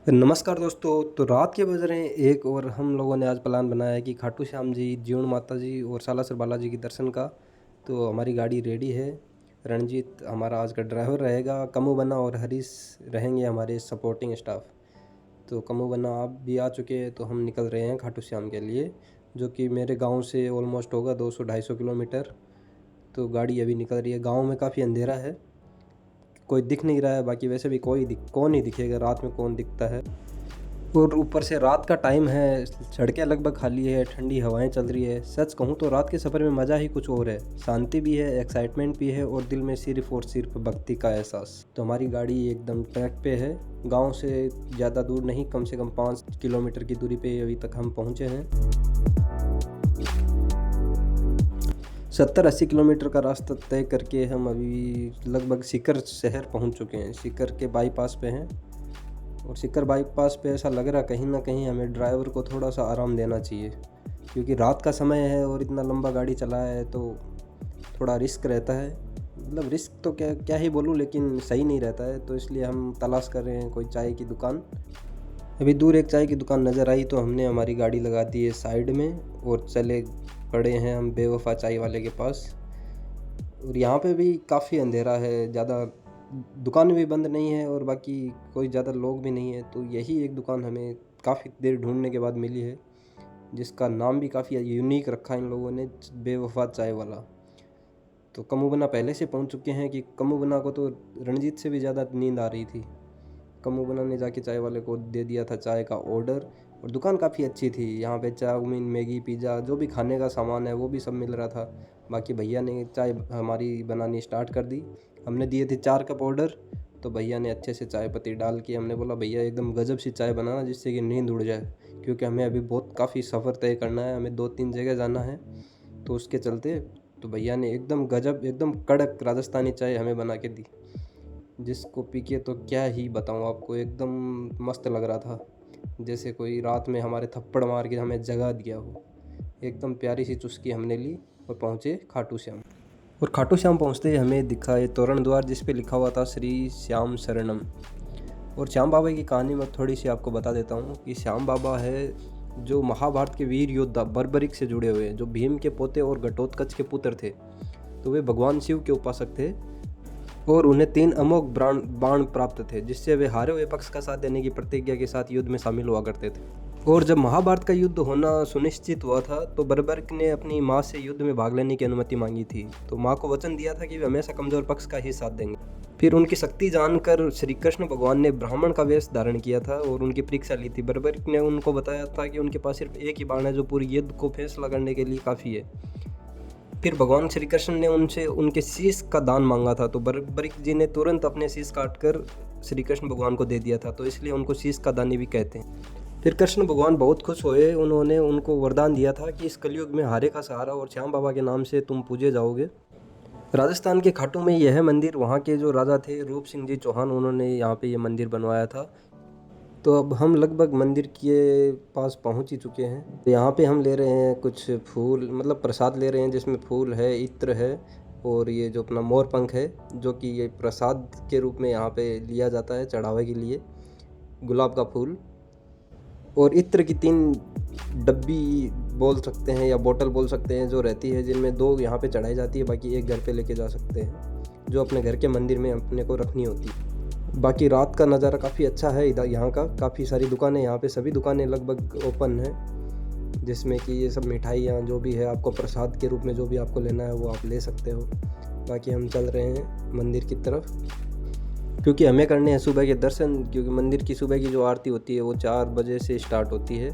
नमस्कार दोस्तों। तो रात के बज रहे हैं 1 और हम लोगों ने आज प्लान बनाया है कि खाटू श्याम जी, जीण माता जी और सालासर बालाजी के दर्शन का। तो हमारी गाड़ी रेडी है। रणजीत हमारा आज का ड्राइवर रहेगा, कमू बन्ना और हरीश रहेंगे हमारे सपोर्टिंग स्टाफ। तो कमू बन्ना आप भी आ चुके हैं, तो हम निकल रहे हैं खाटू श्याम के लिए, जो कि मेरे गांव से ऑलमोस्ट होगा 200-250 किलोमीटर। तो गाड़ी अभी निकल रही है। गांव में काफ़ी अंधेरा है, कोई दिख नहीं रहा है। बाकी वैसे भी कौन ही दिखेगा, रात में कौन दिखता है। और ऊपर से रात का टाइम है, सड़कें लगभग खाली है, ठंडी हवाएं चल रही है। सच कहूँ तो रात के सफ़र में मज़ा ही कुछ और है। शांति भी है, एक्साइटमेंट भी है और दिल में सिर्फ और सिर्फ भक्ति का एहसास। तो हमारी गाड़ी एकदम ट्रैक पे है। गांव से ज़्यादा दूर नहीं, कम से कम 5 किलोमीटर की दूरी पे अभी तक हम पहुँचे हैं। 70-80 किलोमीटर का रास्ता तय करके हम अभी लगभग सीकर शहर पहुँच चुके हैं। सीकर के बाईपास पे हैं और सीकर बाईपास पे ऐसा लग रहा कहीं ना कहीं हमें ड्राइवर को थोड़ा सा आराम देना चाहिए, क्योंकि रात का समय है और इतना लंबा गाड़ी चलाया है तो थोड़ा रिस्क रहता है। मतलब रिस्क तो क्या क्या ही बोलूँ, लेकिन सही नहीं रहता है। तो इसलिए हम तलाश कर रहे हैं कोई चाय की दुकान। अभी दूर एक चाय की दुकान नज़र आई तो हमने हमारी गाड़ी लगा दी है साइड में और चले पड़े हैं हम बेवफा चाय वाले के पास। और यहाँ पे भी काफ़ी अंधेरा है, ज़्यादा दुकानें भी बंद नहीं है और बाकी कोई ज़्यादा लोग भी नहीं है। तो यही एक दुकान हमें काफ़ी देर ढूंढने के बाद मिली है, जिसका नाम भी काफ़ी यूनिक रखा है इन लोगों ने, बेवफा चाय वाला। तो कमू बन्ना पहले से पहुंच चुके हैं कि कमू बन्ना को तो रणजीत से भी ज़्यादा नींद आ रही थी। कमू बन्ना ने जाके चाय वाले को दे दिया था चाय का ऑर्डर। और दुकान काफ़ी अच्छी थी, यहाँ पे चाउमीन, मैगी, पिज़्ज़ा, जो भी खाने का सामान है वो भी सब मिल रहा था। बाकी भैया ने चाय हमारी बनानी स्टार्ट कर दी। हमने दिए थे 4 कप ऑर्डर, तो भैया ने अच्छे से चाय पत्ती डाल के, हमने बोला भैया एकदम गजब सी चाय बनाना जिससे कि नींद उड़ जाए, क्योंकि हमें अभी बहुत काफ़ी सफ़र तय करना है, हमें 2-3 जगह जाना है। तो उसके चलते तो भैया ने एकदम गजब, एकदम कड़क राजस्थानी चाय हमें बना के दी, जिसको पी के तो क्या ही बताऊँ आपको, एकदम मस्त लग रहा था, जैसे कोई रात में हमारे थप्पड़ मार के हमें जगा दिया हो। एकदम प्यारी सी चुस्की हमने ली और पहुँचे खाटू श्याम। और खाटू श्याम पहुँचते ही हमें दिखा ये तोरण द्वार, जिस पे लिखा हुआ था श्री श्याम शरणम। और श्याम बाबा की कहानी मैं थोड़ी सी आपको बता देता हूँ कि श्याम बाबा है जो महाभारत के वीर योद्धा बर्बरिक से जुड़े हुए, जो भीम के पोते और घटोत्कच के पुत्र थे। तो वे भगवान शिव के उपासक थे और उन्हें 3 अमोघ बाण प्राप्त थे, जिससे वे हारे हुए पक्ष का साथ देने की प्रतिज्ञा के साथ युद्ध में शामिल हुआ करते थे। और जब महाभारत का युद्ध होना सुनिश्चित हुआ था तो बर्बरिक ने अपनी माँ से युद्ध में भाग लेने की अनुमति मांगी थी। तो माँ को वचन दिया था कि वे हमेशा कमजोर पक्ष का ही साथ देंगे। फिर उनकी शक्ति जानकर श्री कृष्ण भगवान ने ब्राह्मण का वेश धारण किया था और उनकी परीक्षा ली थी। बर्बरिक ने उनको बताया था कि उनके पास सिर्फ एक ही बाण है जो पूरी युद्ध को फैसला करने के लिए काफ़ी है। फिर भगवान श्री कृष्ण ने उनसे उनके शीश का दान मांगा था, तो बर्बरिक जी ने तुरंत अपने शीश काट कर श्री कृष्ण भगवान को दे दिया था, तो इसलिए उनको शीश का दानी भी कहते हैं। फिर कृष्ण भगवान बहुत खुश हुए, उन्होंने उनको वरदान दिया था कि इस कलयुग में हारे का सहारा और श्याम बाबा के नाम से तुम पूजे जाओगे। राजस्थान के खाटू में यह मंदिर, वहाँ के जो राजा थे रूप सिंह जी चौहान, उन्होंने यहाँ पे ये मंदिर बनवाया था। तो अब हम लगभग मंदिर के पास पहुंच ही चुके हैं। तो यहाँ पे हम ले रहे हैं कुछ फूल, मतलब प्रसाद ले रहे हैं, जिसमें फूल है, इत्र है और ये जो अपना मोर पंख है, जो कि ये प्रसाद के रूप में यहाँ पे लिया जाता है चढ़ावे के लिए। गुलाब का फूल और इत्र की 3 डब्बी बोल सकते हैं या बोतल बोल सकते हैं जो रहती है, जिनमें 2 यहाँ पे चढ़ाई जाती है, बाकी 1 घर पे लेके जा सकते हैं, जो अपने घर के मंदिर में अपने को रखनी होती है। बाकी रात का नज़ारा काफ़ी अच्छा है इधर, यहाँ का काफ़ी सारी दुकानें, यहाँ पे सभी दुकानें लगभग ओपन हैं, जिसमें कि ये सब मिठाइयाँ जो भी है, आपको प्रसाद के रूप में जो भी आपको लेना है वो आप ले सकते हो। बाकी हम चल रहे हैं मंदिर की तरफ, क्योंकि हमें करने हैं सुबह के दर्शन, क्योंकि मंदिर की सुबह की जो आरती होती है वो 4 बजे से स्टार्ट होती है।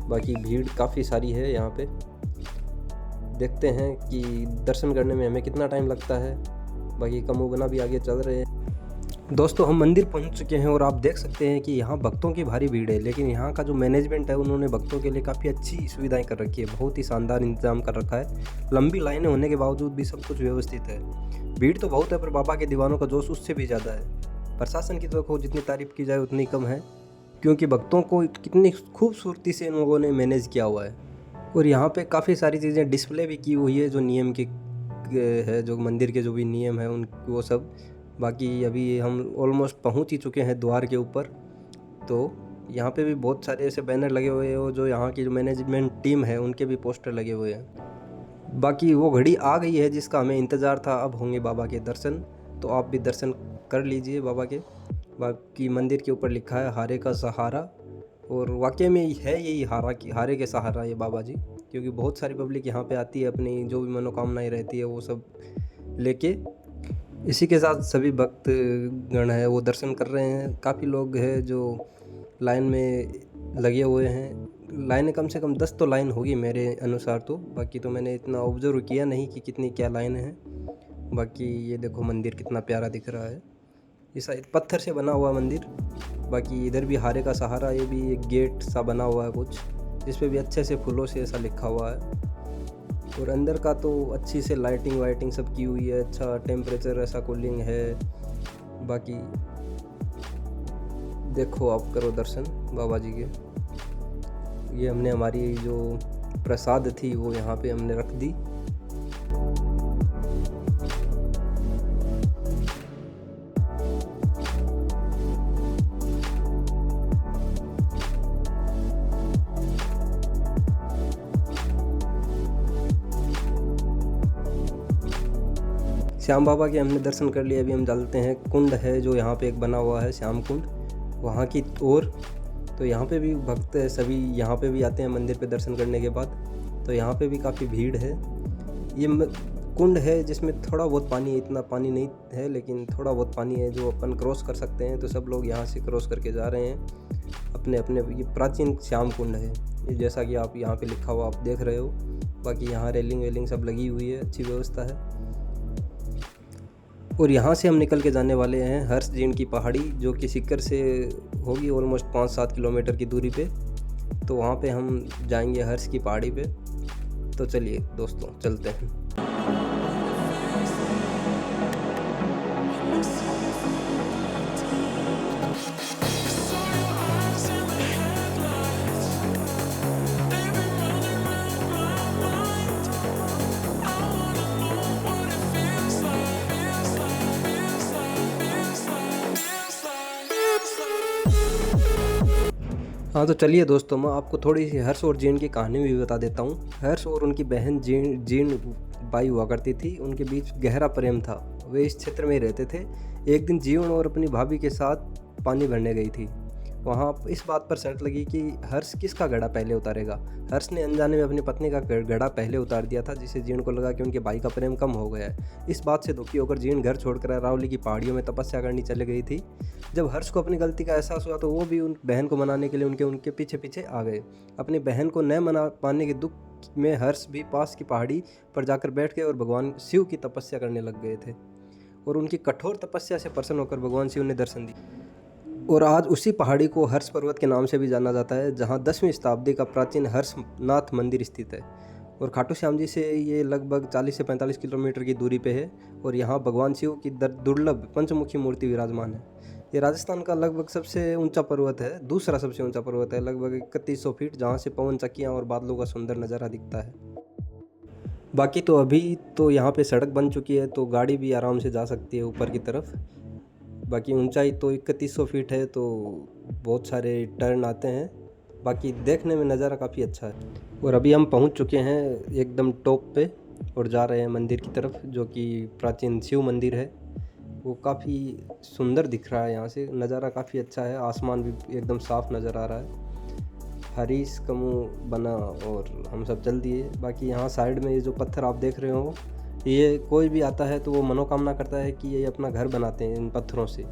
बाकी भीड़ काफ़ी सारी है यहाँ पे, देखते हैं कि दर्शन करने में हमें कितना टाइम लगता है। बाकी कमू बन्ना भी आगे चल रहे हैं। दोस्तों हम मंदिर पहुंच चुके हैं और आप देख सकते हैं कि यहाँ भक्तों की भारी भीड़ है, लेकिन यहाँ का जो मैनेजमेंट है उन्होंने भक्तों के लिए काफ़ी अच्छी सुविधाएं कर रखी है, बहुत ही शानदार इंतजाम कर रखा है। लंबी लाइनें होने के बावजूद भी सब कुछ व्यवस्थित है। भीड़ तो बहुत है, पर बाबा के दीवानों का जोश उससे भी ज़्यादा है। प्रशासन की तो जितनी तारीफ़ की जाए उतनी कम है, क्योंकि भक्तों को कितनी खूबसूरती से इन लोगों ने मैनेज किया हुआ है। और यहाँ पे काफ़ी सारी चीज़ें डिस्प्ले भी की हुई है, जो नियम की है, जो मंदिर के जो भी नियम है उन वो सब। बाकी अभी हम ऑलमोस्ट पहुंच ही चुके हैं द्वार के ऊपर, तो यहाँ पे भी बहुत सारे ऐसे बैनर लगे हुए हैं और जो यहाँ की जो मैनेजमेंट टीम है उनके भी पोस्टर लगे हुए हैं। बाकी वो घड़ी आ गई है जिसका हमें इंतज़ार था, अब होंगे बाबा के दर्शन, तो आप भी दर्शन कर लीजिए बाबा के। बाकी मंदिर के ऊपर लिखा है हारे का सहारा, और वाकई में है यही हारे के सहारा ये बाबा जी, क्योंकि बहुत सारी पब्लिक यहाँ पे आती है, अपनी जो भी मनोकामनाएं रहती है वो सब लेके। इसी के साथ सभी भक्त गण है वो दर्शन कर रहे हैं। काफ़ी लोग हैं जो लाइन में लगे हुए हैं, लाइनें कम से कम 10 तो लाइन होगी मेरे अनुसार तो, बाकी तो मैंने इतना ऑब्जर्व किया नहीं कि कितनी क्या लाइनें हैं। बाकी ये देखो मंदिर कितना प्यारा दिख रहा है, ये शायद पत्थर से बना हुआ मंदिर। बाकी इधर भी हारे का सहारा, ये भी एक गेट सा बना हुआ है कुछ, जिस पे भी अच्छे से फूलों से ऐसा लिखा हुआ है। और अंदर का तो अच्छी से लाइटिंग वाइटिंग सब की हुई है, अच्छा टेम्परेचर ऐसा कूलिंग है। बाकी देखो आप करो दर्शन बाबा जी के। ये हमने हमारी जो प्रसाद थी वो यहाँ पे हमने रख दी। श्याम बाबा के हमने दर्शन कर लिए। अभी हम चलते हैं, कुंड है जो यहाँ पे एक बना हुआ है श्याम कुंड, वहाँ की ओर। तो यहाँ पे भी भक्त सभी यहाँ पे भी आते हैं मंदिर पे दर्शन करने के बाद। तो यहाँ पे भी काफ़ी भीड़ है। ये कुंड है जिसमें थोड़ा बहुत पानी है, इतना पानी नहीं है लेकिन थोड़ा बहुत पानी है जो अपन क्रॉस कर सकते हैं। तो सब लोग यहाँ से क्रॉस करके जा रहे हैं अपने अपने। ये प्राचीन श्याम कुंड है ये, जैसा कि आप यहाँ पे लिखा हुआ आप देख रहे हो। बाकी यहाँ रेलिंग वेलिंग सब लगी हुई है, अच्छी व्यवस्था है। और यहाँ से हम निकल के जाने वाले हैं हर्ष जीण की पहाड़ी, जो कि सीकर से होगी ऑलमोस्ट 5-7 किलोमीटर की दूरी पे। तो वहाँ पे हम जाएंगे हर्ष की पहाड़ी पे। तो चलिए दोस्तों चलते हैं। हाँ तो चलिए दोस्तों, मैं आपको थोड़ी सी हर्ष और जीण की कहानी भी बता देता हूँ। हर्ष और उनकी बहन जीण बाई हुआ करती थी, उनके बीच गहरा प्रेम था। वे इस क्षेत्र में ही रहते थे। एक दिन जीण और अपनी भाभी के साथ पानी भरने गई थी। वहाँ इस बात पर शर्त लगी कि हर्ष किसका घड़ा पहले उतारेगा। हर्ष ने अनजाने में अपनी पत्नी का घड़ा पहले उतार दिया था, जिससे जीण को लगा कि उनके भाई का प्रेम कम हो गया है। इस बात से दुखी होकर जीण घर छोड़कर अरावली की पहाड़ियों में तपस्या करनी चली गई थी। जब हर्ष को अपनी गलती का एहसास हुआ तो वो भी उन बहन को मनाने के लिए उनके पीछे पीछे आ गए। अपनी बहन को न मना पाने के दुख में हर्ष भी पास की पहाड़ी पर जाकर बैठ गए और भगवान शिव की तपस्या करने लग गए थे। और उनकी कठोर तपस्या से प्रसन्न होकर भगवान शिव ने दर्शन दिए। और आज उसी पहाड़ी को हर्ष पर्वत के नाम से भी जाना जाता है, जहाँ 10वीं शताब्दी का प्राचीन हर्षनाथ मंदिर स्थित है। और खाटू श्याम जी से ये लगभग 40 से 45 किलोमीटर की दूरी पे है। और यहाँ भगवान शिव की दुर्लभ पंचमुखी मूर्ति विराजमान है। ये राजस्थान का लगभग सबसे ऊंचा पर्वत है, दूसरा सबसे ऊंचा पर्वत है, लगभग 3100 फीट, जहाँ से पवन चक्कियाँ और बादलों का सुंदर नज़ारा दिखता है। बाकी तो अभी तो यहाँ पे सड़क बन चुकी है, तो गाड़ी भी आराम से जा सकती है ऊपर की तरफ। बाकी ऊंचाई तो 3100 फीट है, तो बहुत सारे टर्न आते हैं। बाकी देखने में नज़ारा काफ़ी अच्छा है। और अभी हम पहुंच चुके हैं एकदम टॉप पे और जा रहे हैं मंदिर की तरफ, जो कि प्राचीन शिव मंदिर है। वो काफ़ी सुंदर दिख रहा है, यहाँ से नज़ारा काफ़ी अच्छा है। आसमान भी एकदम साफ़ नज़र आ रहा है। हरीश कमू बना और हम सब चल दिए। बाकी यहाँ साइड में ये जो पत्थर आप देख रहे हो, ये कोई भी आता है तो वो मनोकामना करता है कि ये अपना घर बनाते हैं इन पत्थरों से,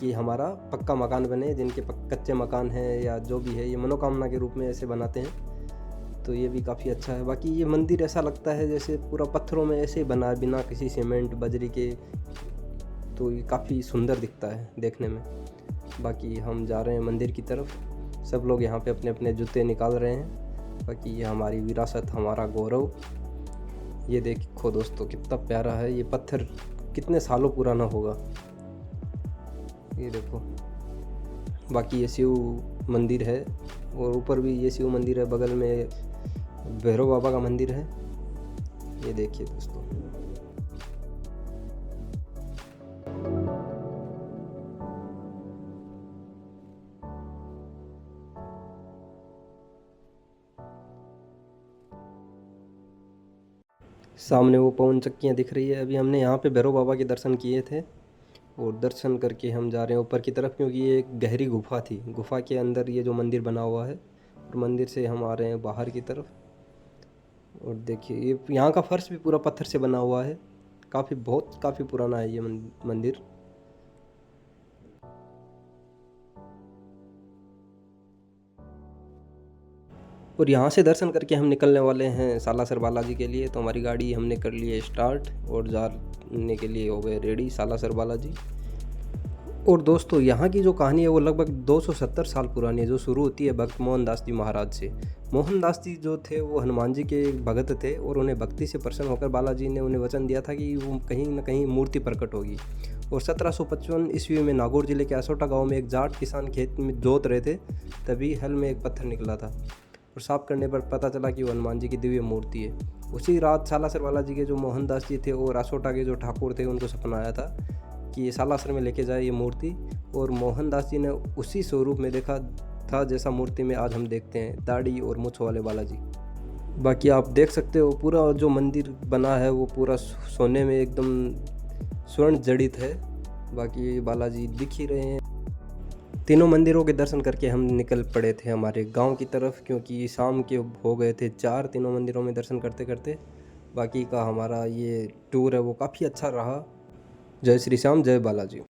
कि हमारा पक्का मकान बने। जिनके कच्चे मकान हैं या जो भी है, ये मनोकामना के रूप में ऐसे बनाते हैं। तो ये भी काफ़ी अच्छा है। बाकी ये मंदिर ऐसा लगता है जैसे पूरा पत्थरों में ऐसे ही बना है, बिना किसी सीमेंट बजरी के। तो ये काफ़ी सुंदर दिखता है देखने में। बाकी हम जा रहे हैं मंदिर की तरफ। सब लोग यहाँ पे अपने अपने जूते निकाल रहे हैं। बाकी ये हमारी विरासत, हमारा गौरव। ये देखो दोस्तों कितना प्यारा है। ये पत्थर कितने सालों पुराना होगा, ये देखो। बाकी ये शिव मंदिर है और ऊपर भी ये शिव मंदिर है, बगल में भैरव बाबा का मंदिर है। ये देखिए दोस्तों। सामने वो पवन चक्कियाँ दिख रही है। अभी हमने यहाँ पे भैरव बाबा के दर्शन किए थे और दर्शन करके हम जा रहे हैं ऊपर की तरफ, क्योंकि ये एक गहरी गुफा थी। गुफा के अंदर ये जो मंदिर बना हुआ है, और मंदिर से हम आ रहे हैं बाहर की तरफ। और देखिए ये यहाँ का फर्श भी पूरा पत्थर से बना हुआ है। काफ़ी पुराना है ये मंदिर। और यहाँ से दर्शन करके हम निकलने वाले हैं सालासर बालाजी के लिए। तो हमारी गाड़ी हमने कर ली है स्टार्ट और जाने के लिए हो गए रेडी सालासर बालाजी। और दोस्तों यहाँ की जो कहानी है वो लगभग 270 साल पुरानी है, जो शुरू होती है भक्त मोहनदास जी महाराज से। मोहनदास जी जो थे वो हनुमान जी के भगत थे, और उन्हें भक्ति से प्रसन्न होकर बालाजी ने उन्हें वचन दिया था कि वो कहीं न कहीं मूर्ति प्रकट होगी। और 1755 ईस्वी में नागौर जिले के असोटा गांव में एक जाट किसान खेत में जोत रहे थे, तभी हल में एक पत्थर निकला था और साफ करने पर पता चला कि वो हनुमान जी की दिव्य मूर्ति है। उसी रात सालासर बालाजी के जो मोहनदास जी थे और असोटा के जो ठाकुर थे, उनको सपना आया था कि ये सालासर में लेके जाए ये मूर्ति। और मोहनदास जी ने उसी स्वरूप में देखा था जैसा मूर्ति में आज हम देखते हैं, दाढ़ी और मूंछ वाले बालाजी। बाकी आप देख सकते हो पूरा जो मंदिर बना है वो पूरा सोने में एकदम स्वर्ण जड़ित है। बाकी बालाजी दिख ही रहे हैं। तीनों मंदिरों के दर्शन करके हम निकल पड़े थे हमारे गांव की तरफ, क्योंकि शाम के हो गए थे 4 तीनों मंदिरों में दर्शन करते करते। बाकी का हमारा ये टूर है वो काफ़ी अच्छा रहा। जय श्री श्याम, जय बालाजी।